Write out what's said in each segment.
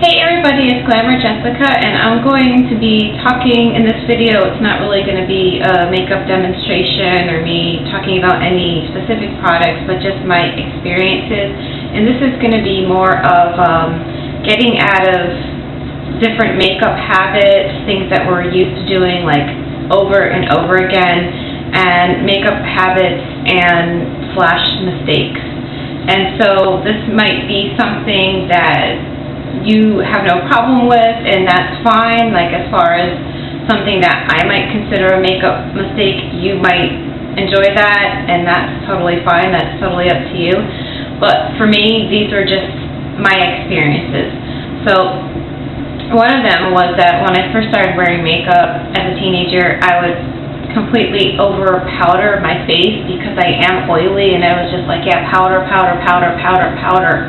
Hey everybody, it's Glamour Jessica, and I'm going to be talking in this video. It's not really going to be a makeup demonstration or me talking about any specific products, but just my experiences. And this is going to be more of getting out of different makeup habits, things that we're used to doing like over and over again, and makeup habits and slash mistakes. And so this might be something that you have no problem with, and that's fine. Like, as far as something that I might consider a makeup mistake, you might enjoy that, and that's totally fine. That's totally up to you. But for me, these are just my experiences. So one of them was that when I first started wearing makeup as a teenager, I would completely over powder my face because I am oily, and I was just like, yeah, powder, powder, powder, powder, powder.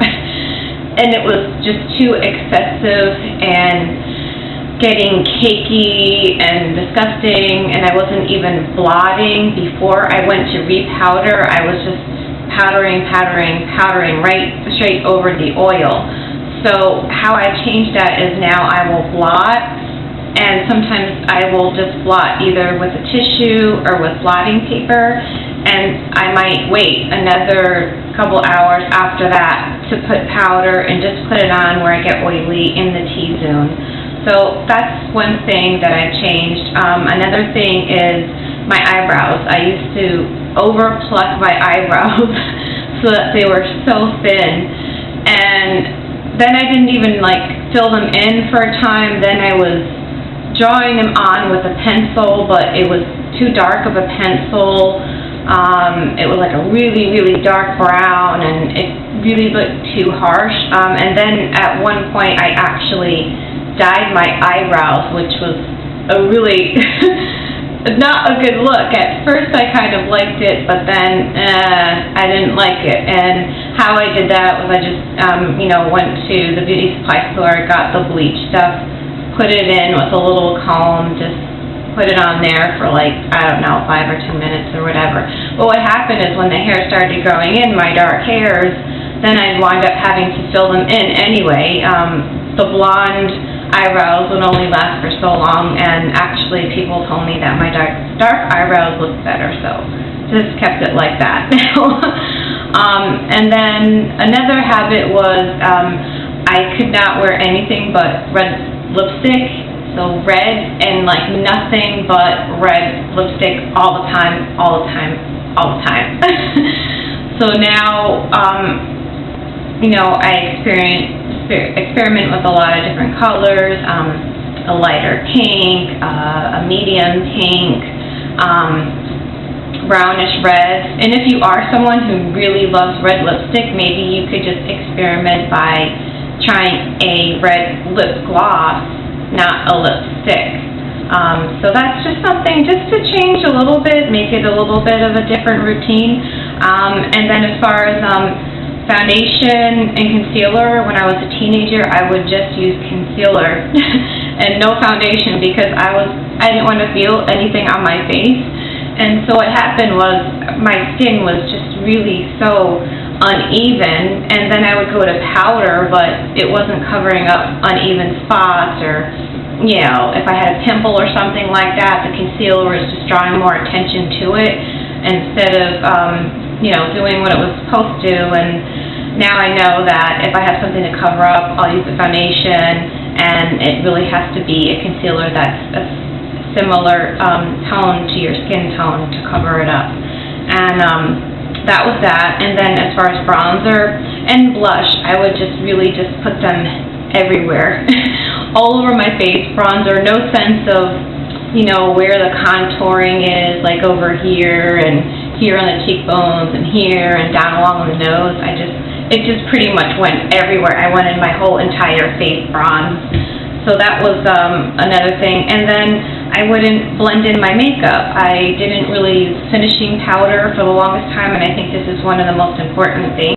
And it was just too excessive and getting cakey and disgusting, and I wasn't even blotting before I went to repowder. I was just powdering right straight over the oil. So how I changed that is now I will blot, and sometimes I will just blot either with a tissue or with blotting paper, and I might wait another couple hours after that to put powder and just put it on where I get oily in the T-zone. So that's one thing that I've changed. Another thing is my eyebrows. I used to over pluck my eyebrows so that they were so thin, and then I didn't even like fill them in for a time. Then I was drawing them on with a pencil, but it was too dark of a pencil. It was like a really, really dark brown, and it really looked too harsh. And then at one point I actually dyed my eyebrows, which was a really not a good look. At first I kind of liked it, but then I didn't like it. And how I did that was I just went to the beauty supply store, got the bleach stuff, put it in with a little comb, just put it on there for like, I don't know, 5 or 2 minutes or whatever. But what happened is when the hair started growing in, my dark hairs, then I'd wind up having to fill them in anyway. The blonde eyebrows would only last for so long, and actually people told me that my dark eyebrows looked better, so just kept it like that. And then another habit was I could not wear anything but red lipstick. So red, and like nothing but red lipstick all the time, all the time, all the time. So now, I experiment with a lot of different colors, a lighter pink, a medium pink, brownish red. And if you are someone who really loves red lipstick, maybe you could just experiment by trying a red lip gloss, not a lipstick. So that's just something just to change a little bit, make it a little bit of a different routine. And then as far as foundation and concealer, when I was a teenager, I would just use concealer and no foundation because I didn't want to feel anything on my face. And so what happened was my skin was just really so uneven, and then I would go to powder, but it wasn't covering up uneven spots, or if I had a pimple or something like that, the concealer was just drawing more attention to it instead of doing what it was supposed to. And now I know that if I have something to cover up, I'll use the foundation, and it really has to be a concealer that's a similar tone to your skin tone to cover it up. And that was that. And then as far as bronzer and blush, I would just really just put them everywhere. All over my face, bronzer, no sense of, where the contouring is, like over here and here on the cheekbones and here and down along the nose. It just pretty much went everywhere. I wanted my whole entire face bronze. So that was another thing. And then I wouldn't blend in my makeup. I didn't really use finishing powder for the longest time, and I think this is one of the most important things.